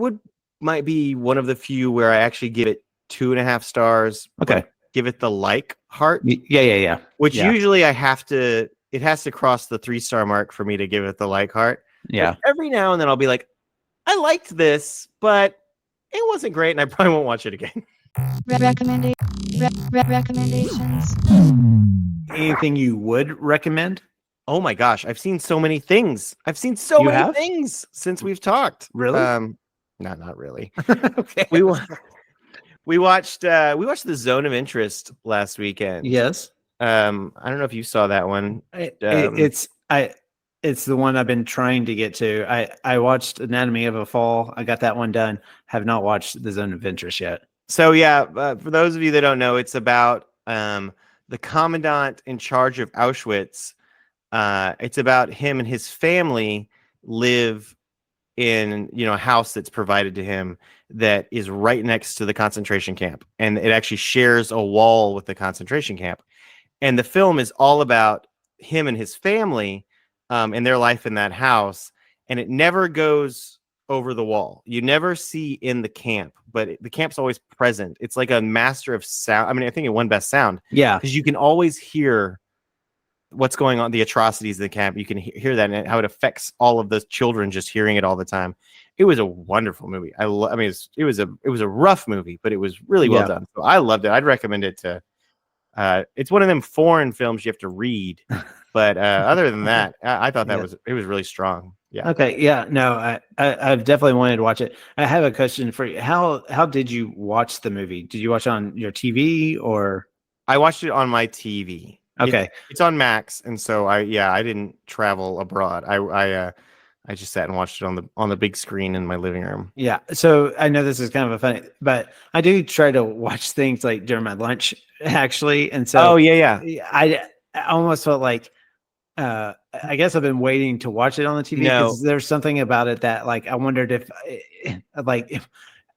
might be one of the few where I actually give it 2.5 stars. Okay. Give it the like heart. Yeah. Which usually it has to cross the 3-star mark for me to give it the like heart. Yeah. But every now and then I'll be like, I liked this, but it wasn't great, and I probably won't watch it again. Recommendations. Anything you would recommend? Oh my gosh, I've seen so many things. I've seen so many things since we've talked. Really? Not really. Okay. We watched The Zone of Interest last weekend. Yes. I don't know if you saw that one. It's the one I've been trying to get to. I watched Anatomy of a Fall. I got that one done. Have not watched The Zone of Interest yet. So for those of you that don't know, it's about the commandant in charge of Auschwitz. It's about him and his family live in a house that's provided to him that is right next to the concentration camp, and it actually shares a wall with the concentration camp. And the film is all about him and his family and their life in that house, and it never goes over the wall. You never see in the camp, but the camp's always present. It's like a master of sound. I mean, I think it won Best Sound. Yeah, because you can always hear what's going on, the atrocities of the camp. You can hear that and how it affects all of those children just hearing it all the time. It was a wonderful movie. I mean, it was a rough movie, but it was really well done. So I loved it. I'd recommend it to. It's one of them foreign films you have to read, but other than that, I thought it was really strong. Yeah. Okay. Yeah. No, I've definitely wanted to watch it. I have a question for you. How did you watch the movie? Did you watch it on your TV or? I watched it on my TV. Okay. It's on Max, and so I didn't travel abroad. I just sat and watched it on the big screen in my living room. Yeah. So I know this is kind of a funny, but I do try to watch things like during my lunch actually. And so I almost felt like I guess I've been waiting to watch it on the TV because there's something about it that like I wondered if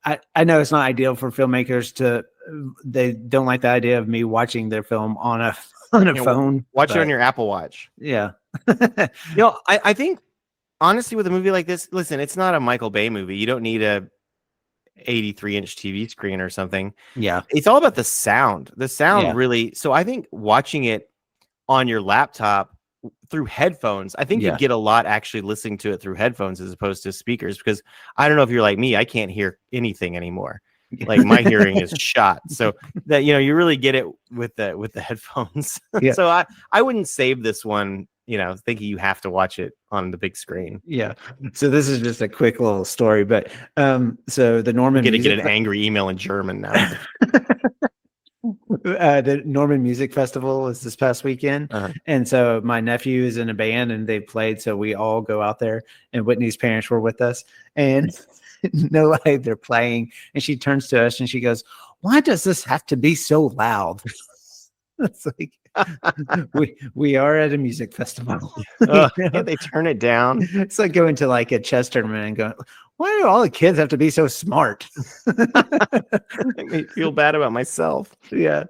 I know it's not ideal for filmmakers they don't like the idea of me watching their film on a phone. Watch it on your Apple Watch. Yeah. I think honestly with a movie like this, listen, it's not a Michael Bay movie. You don't need a 83-inch TV screen or something. Yeah. It's all about the sound. The sound really. So I think watching it on your laptop through headphones, I think you get a lot actually listening to it through headphones as opposed to speakers, because I don't know if you're like me, I can't hear anything anymore. Like my hearing is shot. So that, you really get it with the headphones. Yeah. So I wouldn't save this one, thinking you have to watch it on the big screen. Yeah. So this is just a quick little story, but so the Norman get an angry email in German now. The Norman Music Festival was this past weekend. And so my nephew is in a band and they played. So we all go out there and Whitney's parents were with us and no lie, they're playing. And she turns to us and she goes, "Why does this have to be so loud?" It's like, we are at a music festival. Can't they turn it down? It's like going to like a chess tournament and going, "Why do all the kids have to be so smart?" Make me feel bad about myself. Yeah.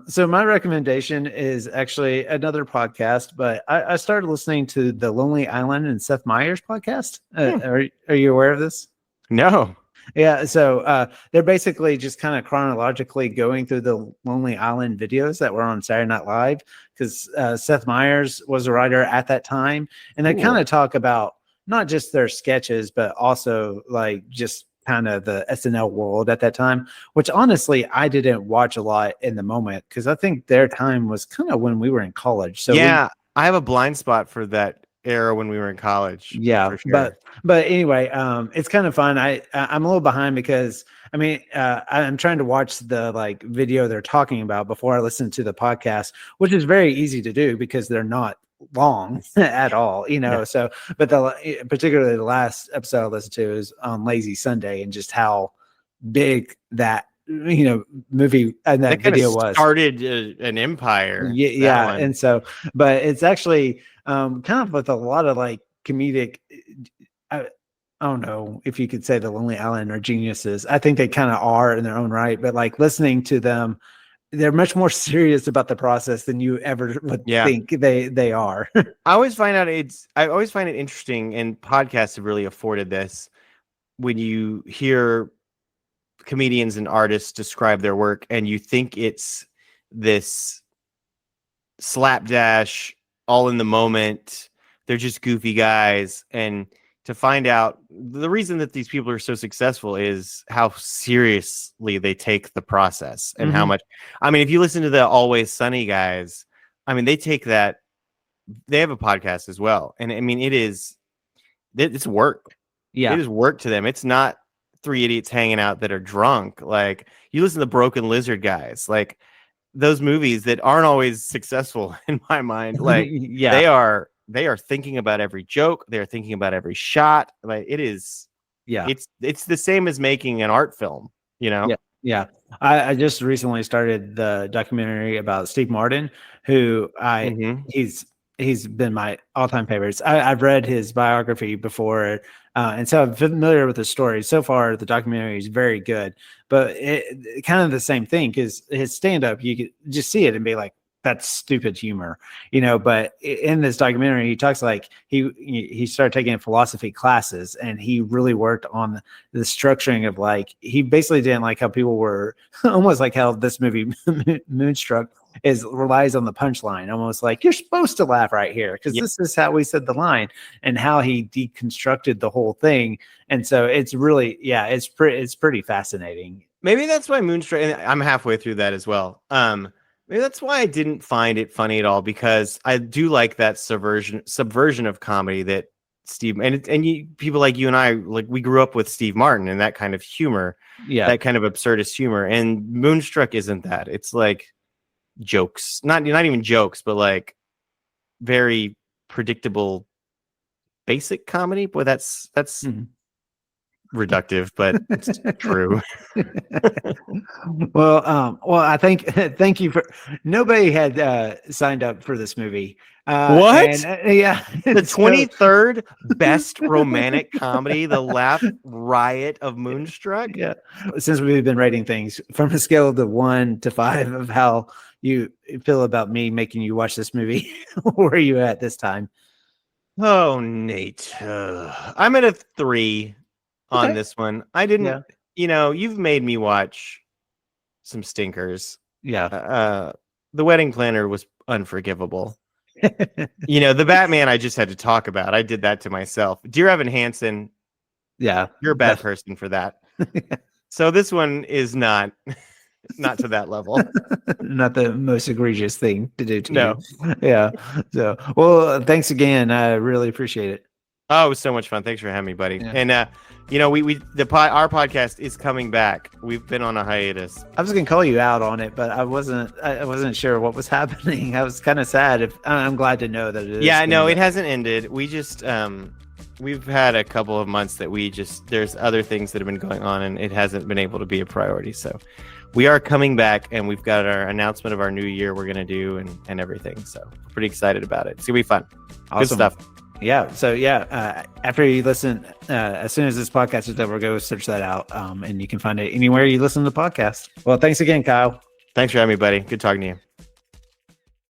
So my recommendation is actually another podcast, but I started listening to the Lonely Island and Seth Meyers podcast. Are you aware of this? No. Yeah, so they're basically just kind of chronologically going through the Lonely Island videos that were on Saturday Night Live, because Seth Meyers was a writer at that time, and they kind of talk about not just their sketches, but also like just kind of the SNL world at that time, which honestly I didn't watch a lot in the moment because I think their time was kind of when we were in college. So I have a blind spot for that era when we were in college. Yeah, sure. but anyway, it's kind of fun. I'm a little behind because I'm trying to watch the like video they're talking about before I listen to the podcast, which is very easy to do because they're not long at all, So, but particularly the last episode I listened to is on Lazy Sunday and just how big that movie and that video was started an empire. Yeah, and so, but it's actually kind of with a lot of like comedic. I don't know if you could say the Lonely Island are geniuses. I think they kind of are in their own right, but like listening to them, they're much more serious about the process than you ever would think they are. I always find it interesting, and podcasts have really afforded this when you hear comedians and artists describe their work and you think it's this slapdash, all in the moment, they're just goofy guys, and to find out the reason that these people are so successful is how seriously they take the process and how much. If you listen to the Always Sunny guys, they take that. They have a podcast as well, and it's work. Yeah, it is work to them. It's not three idiots hanging out that are drunk. Like, you listen to Broken Lizard guys, like those movies that aren't always successful in my mind. Like, they are thinking about every joke. They're thinking about every shot. Like, it is. Yeah, it's the same as making an art film. Yeah. I just recently started the documentary about Steve Martin, who he's been my all-time favorites. I've read his biography before, and so I'm familiar with the story. So far, the documentary is very good, but it kind of the same thing, because his stand-up, you could just see it and be like, that's stupid humor, but in this documentary, he talks like he started taking philosophy classes, and he really worked on the structuring of, like, he basically didn't like how people were almost like how this movie Moonstruck relies on the punchline, almost like you're supposed to laugh right here because this is how we said the line, and how he deconstructed the whole thing. And so it's really, it's pretty fascinating. Maybe that's why Moonstruck, and I'm halfway through that as well. Maybe that's why I didn't find it funny at all, because I do like that subversion of comedy that Steve, and people like you and I, like we grew up with Steve Martin and that kind of humor, that kind of absurdist humor. And Moonstruck isn't that. It's like jokes, not even jokes, but like very predictable, basic comedy. Boy, that's reductive, but it's true. Well, I thank you for. Nobody had signed up for this movie. What? Yeah, the 23rd best romantic comedy, the laugh riot of Moonstruck. Yeah, since we've been rating things from a scale of 1 to 5 of how you feel about me making you watch this movie, where are you at this time? Oh, Nate, I'm at a 3 on this one. I didn't, you've made me watch some stinkers. Yeah. The Wedding Planner was unforgivable. The Batman I just had to talk about. I did that to myself. Dear Evan Hansen. Yeah. You're a bad person for that. So this one is not to that level. Not the most egregious thing to do to you. Yeah. So, well, thanks again. I really appreciate it. Oh, it was so much fun. Thanks for having me, buddy. Yeah. And our podcast is coming back. We've been on a hiatus. I was gonna call you out on it, but I wasn't sure what was happening. I was kind of sad. I'm glad to know that it is. Yeah, no, it hasn't ended. We just we've had a couple of months that there's other things that have been going on, and it hasn't been able to be a priority. So we are coming back, and we've got our announcement of our new year we're gonna do and everything. So pretty excited about it. It's gonna be fun. Awesome. Good stuff. Yeah. So after you listen, as soon as this podcast is over, go search that out. And you can find it anywhere you listen to the podcast. Well, thanks again, Kyle. Thanks for having me, buddy. Good talking to you.